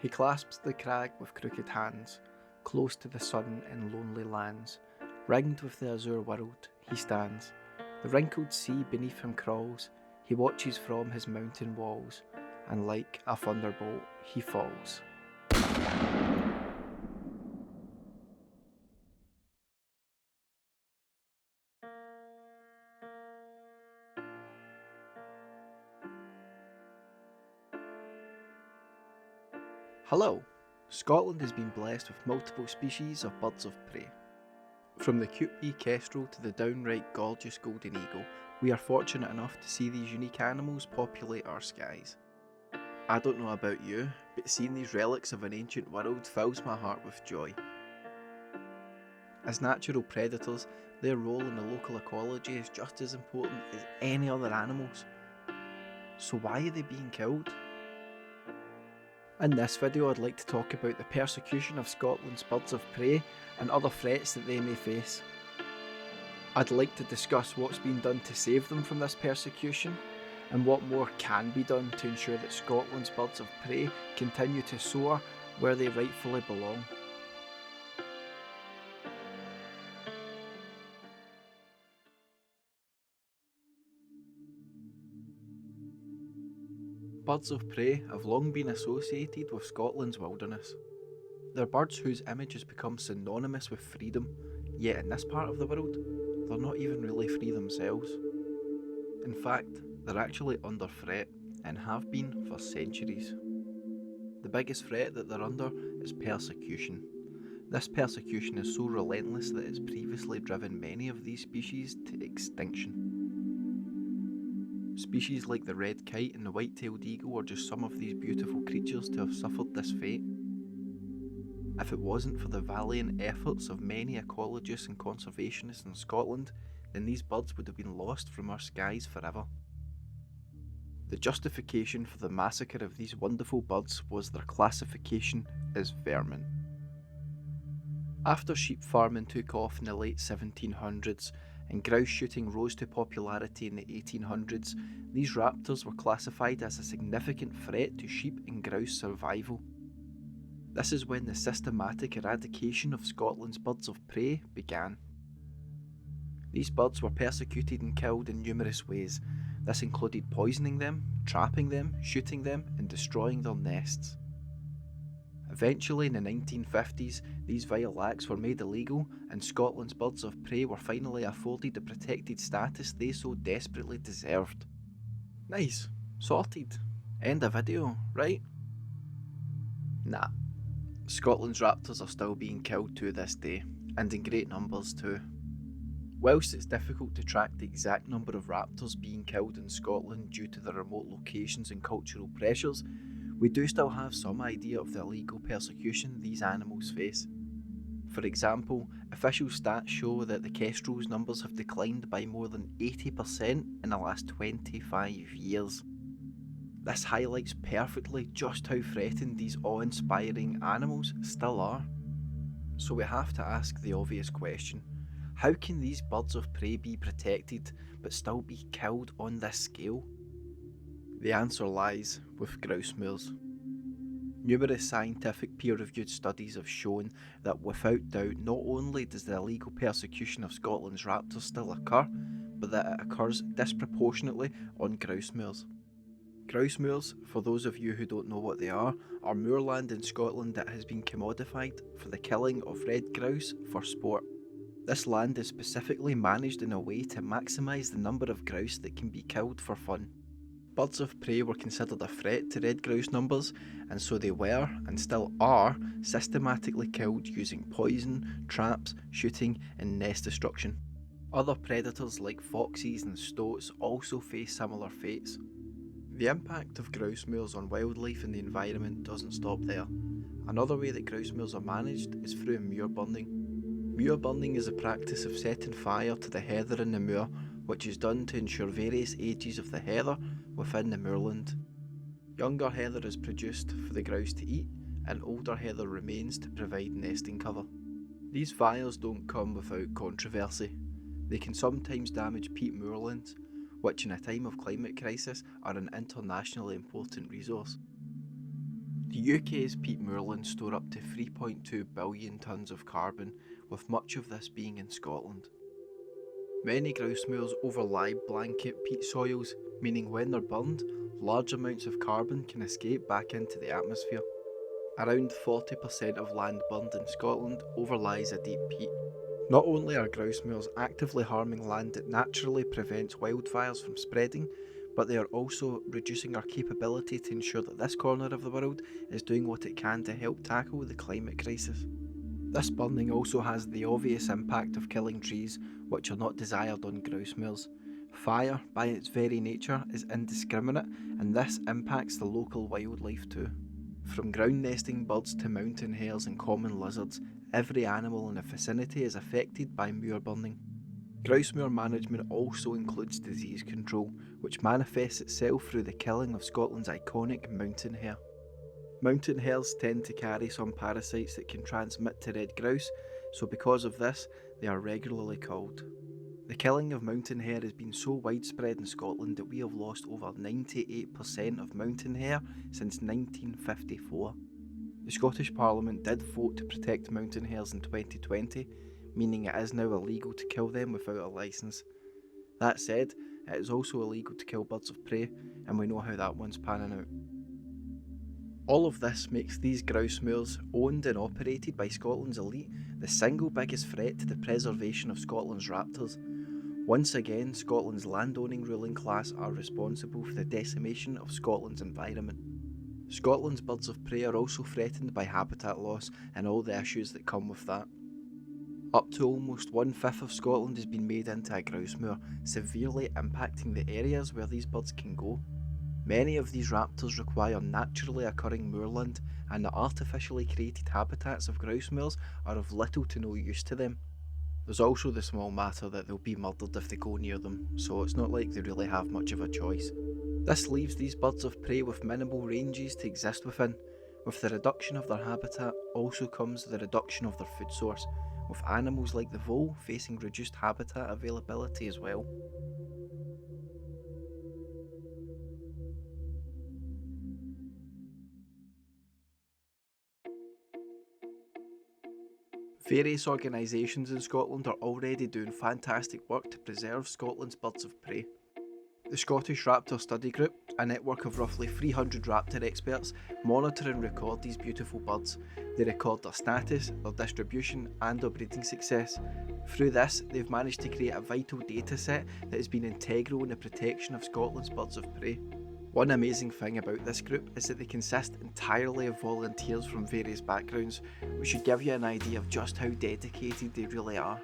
He clasps the crag with crooked hands, close to the sun in lonely lands. Ringed with the azure world, he stands. The wrinkled sea beneath him crawls. He watches from his mountain walls, and like a thunderbolt, he falls. Hello! Scotland has been blessed with multiple species of birds of prey. From the cute wee kestrel to the downright gorgeous golden eagle, we are fortunate enough to see these unique animals populate our skies. I don't know about you, but seeing these relics of an ancient world fills my heart with joy. As natural predators, their role in the local ecology is just as important as any other animals. So why are they being killed? In this video, I'd like to talk about the persecution of Scotland's birds of prey and other threats that they may face. I'd like to discuss what's been done to save them from this persecution and what more can be done to ensure that Scotland's birds of prey continue to soar where they rightfully belong. Birds of prey have long been associated with Scotland's wilderness. They're birds whose image has become synonymous with freedom, yet in this part of the world, they're not even really free themselves. In fact, they're actually under threat and have been for centuries. The biggest threat that they're under is persecution. This persecution is so relentless that it's previously driven many of these species to extinction. Species like the red kite and the white-tailed eagle are just some of these beautiful creatures to have suffered this fate. If it wasn't for the valiant efforts of many ecologists and conservationists in Scotland, then these birds would have been lost from our skies forever. The justification for the massacre of these wonderful birds was their classification as vermin. After sheep farming took off in the late 1700s, and grouse shooting rose to popularity in the 1800s, these raptors were classified as a significant threat to sheep and grouse survival. This is when the systematic eradication of Scotland's birds of prey began. These birds were persecuted and killed in numerous ways. This included poisoning them, trapping them, shooting them, and destroying their nests. Eventually, in the 1950s, these vile acts were made illegal, and Scotland's birds of prey were finally afforded the protected status they so desperately deserved. Nice. Sorted. End of video, right? Nah. Scotland's raptors are still being killed to this day, and in great numbers too. Whilst it's difficult to track the exact number of raptors being killed in Scotland due to the remote locations and cultural pressures, we do still have some idea of the illegal persecution these animals face. For example, official stats show that the kestrel's numbers have declined by more than 80% in the last 25 years. This highlights perfectly just how threatened these awe-inspiring animals still are. So we have to ask the obvious question: how can these birds of prey be protected but still be killed on this scale? The answer lies with grouse moors. Numerous scientific peer-reviewed studies have shown that without doubt not only does the illegal persecution of Scotland's raptors still occur, but that it occurs disproportionately on grouse moors. Grouse moors, for those of you who don't know what they are moorland in Scotland that has been commodified for the killing of red grouse for sport. This land is specifically managed in a way to maximise the number of grouse that can be killed for fun. Birds of prey were considered a threat to red grouse numbers, and so they were, and still are, systematically killed using poison, traps, shooting, and nest destruction. Other predators like foxes and stoats also face similar fates. The impact of grouse moors on wildlife and the environment doesn't stop there. Another way that grouse moors are managed is through moor burning. Moor burning is a practice of setting fire to the heather in the moor, which is done to ensure various ages of the heather within the moorland. Younger heather is produced for the grouse to eat, and older heather remains to provide nesting cover. These fires don't come without controversy. They can sometimes damage peat moorlands, which in a time of climate crisis are an internationally important resource. The UK's peat moorlands store up to 3.2 billion tonnes of carbon, with much of this being in Scotland. Many grouse moors overlie blanket peat soils, meaning when they're burned, large amounts of carbon can escape back into the atmosphere. Around 40% of land burned in Scotland overlies a deep peat. Not only are grouse moors actively harming land that naturally prevents wildfires from spreading, but they are also reducing our capability to ensure that this corner of the world is doing what it can to help tackle the climate crisis. This burning also has the obvious impact of killing trees, which are not desired on grouse moors. Fire, by its very nature, is indiscriminate, and this impacts the local wildlife too. From ground nesting birds to mountain hares and common lizards, every animal in the vicinity is affected by moor burning. Grouse moor management also includes disease control, which manifests itself through the killing of Scotland's iconic mountain hare. Mountain hares tend to carry some parasites that can transmit to red grouse, so because of this, they are regularly culled. The killing of mountain hare has been so widespread in Scotland that we have lost over 98% of mountain hare since 1954. The Scottish Parliament did vote to protect mountain hares in 2020, meaning it is now illegal to kill them without a licence. That said, it is also illegal to kill birds of prey, and we know how that one's panning out. All of this makes these grouse moors, owned and operated by Scotland's elite, the single biggest threat to the preservation of Scotland's raptors. Once again, Scotland's landowning ruling class are responsible for the decimation of Scotland's environment. Scotland's birds of prey are also threatened by habitat loss and all the issues that come with that. Up to almost 1/5 of Scotland has been made into a grouse moor, severely impacting the areas where these birds can go. Many of these raptors require naturally occurring moorland, and the artificially created habitats of grouse moors are of little to no use to them. There's also the small matter that they'll be murdered if they go near them, so it's not like they really have much of a choice. This leaves these birds of prey with minimal ranges to exist within. With the reduction of their habitat also comes the reduction of their food source, with animals like the vole facing reduced habitat availability as well. Various organisations in Scotland are already doing fantastic work to preserve Scotland's birds of prey. The Scottish Raptor Study Group, a network of roughly 300 raptor experts, monitor and record these beautiful birds. They record their status, their distribution and their breeding success. Through this, they've managed to create a vital data set that has been integral in the protection of Scotland's birds of prey. One amazing thing about this group is that they consist entirely of volunteers from various backgrounds, which should give you an idea of just how dedicated they really are.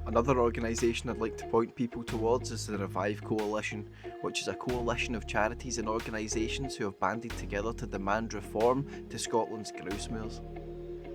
Another organisation I'd like to point people towards is the Revive Coalition, which is a coalition of charities and organisations who have banded together to demand reform to Scotland's grouse moors.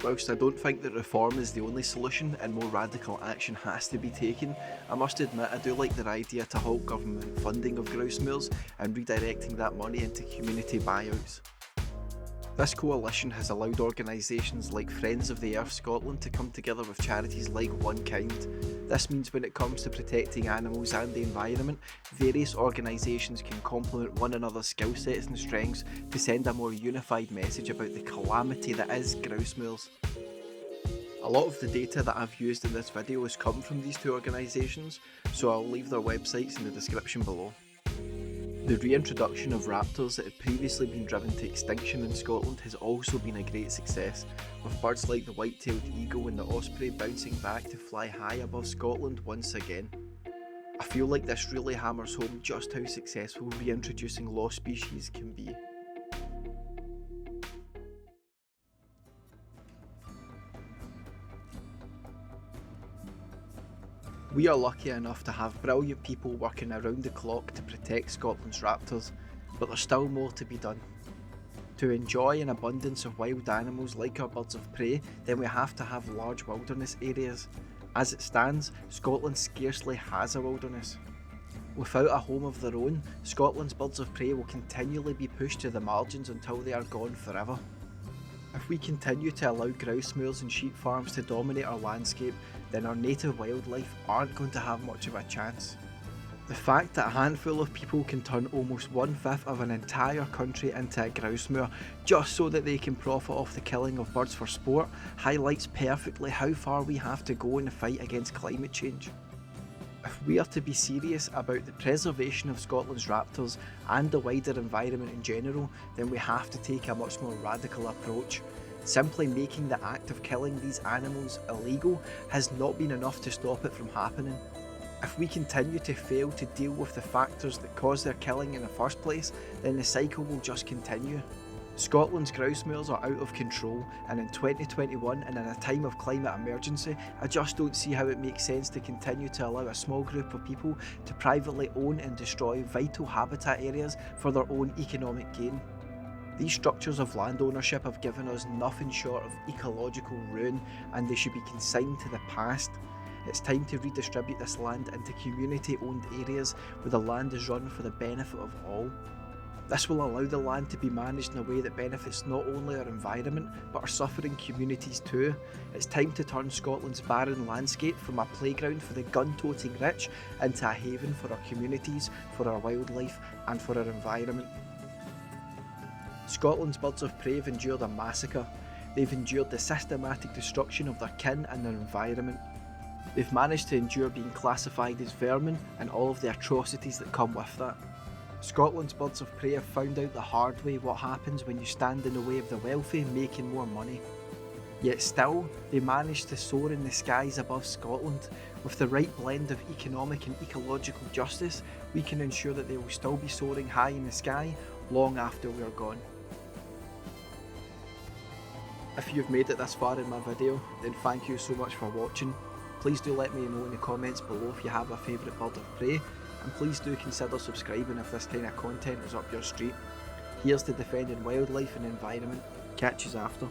Whilst I don't think that reform is the only solution and more radical action has to be taken, I must admit I do like their idea to halt government funding of grouse moors and redirecting that money into community buyouts. This coalition has allowed organisations like Friends of the Earth Scotland to come together with charities like One Kind. This means when it comes to protecting animals and the environment, various organisations can complement one another's skill sets and strengths to send a more unified message about the calamity that is grouse moors. A lot of the data that I've used in this video has come from these two organisations, so I'll leave their websites in the description below. The reintroduction of raptors that had previously been driven to extinction in Scotland has also been a great success, with birds like the white-tailed eagle and the osprey bouncing back to fly high above Scotland once again. I feel like this really hammers home just how successful reintroducing lost species can be. We are lucky enough to have brilliant people working around the clock to protect Scotland's raptors, but there's still more to be done. To enjoy an abundance of wild animals like our birds of prey, then we have to have large wilderness areas. As it stands, Scotland scarcely has a wilderness. Without a home of their own, Scotland's birds of prey will continually be pushed to the margins until they are gone forever. If we continue to allow grouse moors and sheep farms to dominate our landscape, then our native wildlife aren't going to have much of a chance. The fact that a handful of people can turn almost 1/5 of an entire country into a grouse moor just so that they can profit off the killing of birds for sport highlights perfectly how far we have to go in the fight against climate change. If we are to be serious about the preservation of Scotland's raptors and the wider environment in general, then we have to take a much more radical approach. Simply making the act of killing these animals illegal has not been enough to stop it from happening. If we continue to fail to deal with the factors that cause their killing in the first place, then the cycle will just continue. Scotland's grouse moors are out of control, and in 2021 and in a time of climate emergency, I just don't see how it makes sense to continue to allow a small group of people to privately own and destroy vital habitat areas for their own economic gain. These structures of land ownership have given us nothing short of ecological ruin, and they should be consigned to the past. It's time to redistribute this land into community-owned areas where the land is run for the benefit of all. This will allow the land to be managed in a way that benefits not only our environment but our suffering communities too. It's time to turn Scotland's barren landscape from a playground for the gun-toting rich into a haven for our communities, for our wildlife and for our environment. Scotland's birds of prey have endured a massacre. They've endured the systematic destruction of their kin and their environment. They've managed to endure being classified as vermin and all of the atrocities that come with that. Scotland's birds of prey have found out the hard way what happens when you stand in the way of the wealthy making more money. Yet still, they manage to soar in the skies above Scotland. With the right blend of economic and ecological justice, we can ensure that they will still be soaring high in the sky long after we are gone. If you've made it this far in my video, then thank you so much for watching. Please do let me know in the comments below if you have a favourite bird of prey, and please do consider subscribing if this kind of content is up your street. Here's to defending wildlife and environment. Catch yous after.